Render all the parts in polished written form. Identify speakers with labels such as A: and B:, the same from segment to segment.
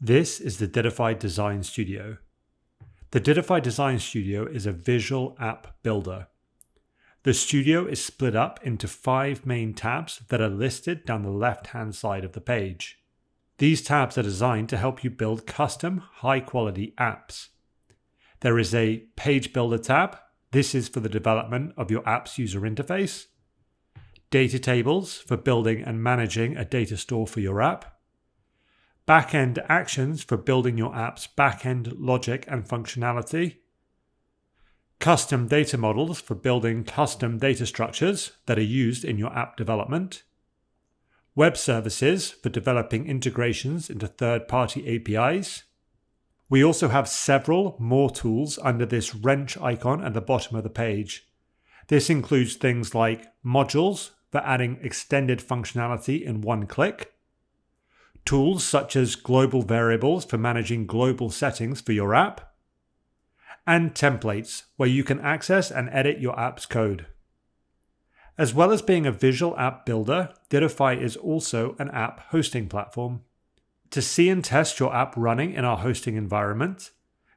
A: This is the Dittofi Design Studio. The Dittofi Design Studio is a visual app builder. The studio is split up into 5 main tabs that are listed down the left-hand side of the page. These tabs are designed to help you build custom, high-quality apps. There is a Page Builder tab. This is for the development of your app's user interface. Data tables for building and managing a data store for your app. Back-end actions for building your app's back-end logic and functionality. Custom data models for building custom data structures that are used in your app development. Web services for developing integrations into third-party APIs. We also have several more tools under this wrench icon at the bottom of the page. This includes things like modules for adding extended functionality in one click. Tools such as global variables for managing global settings for your app, and templates where you can access and edit your app's code. As well as being a visual app builder, Dittofi is also an app hosting platform. To see and test your app running in our hosting environment,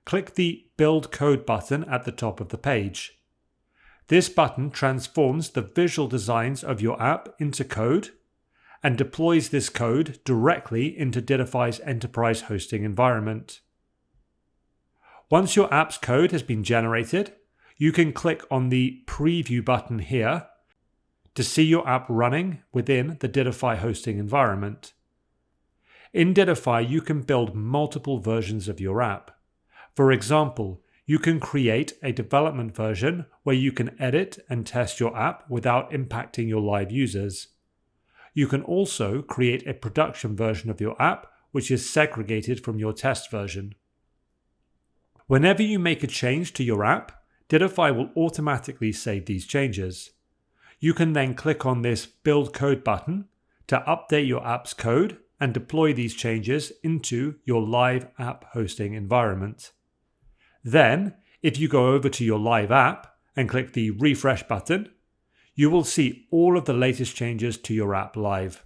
A: click the Build Code button at the top of the page. This button transforms the visual designs of your app into code and deploys this code directly into Dittofi's enterprise hosting environment. Once your app's code has been generated, you can click on the Preview button here to see your app running within the Dittofi hosting environment. In Dittofi, you can build multiple versions of your app. For example, you can create a development version where you can edit and test your app without impacting your live users. You can also create a production version of your app, which is segregated from your test version. Whenever you make a change to your app, Dittofi will automatically save these changes. You can then click on this Build Code button to update your app's code and deploy these changes into your live app hosting environment. Then, if you go over to your live app and click the Refresh button, you will see all of the latest changes to your app live.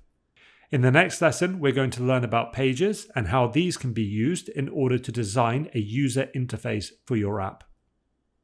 A: In the next lesson, we're going to learn about pages and how these can be used in order to design a user interface for your app.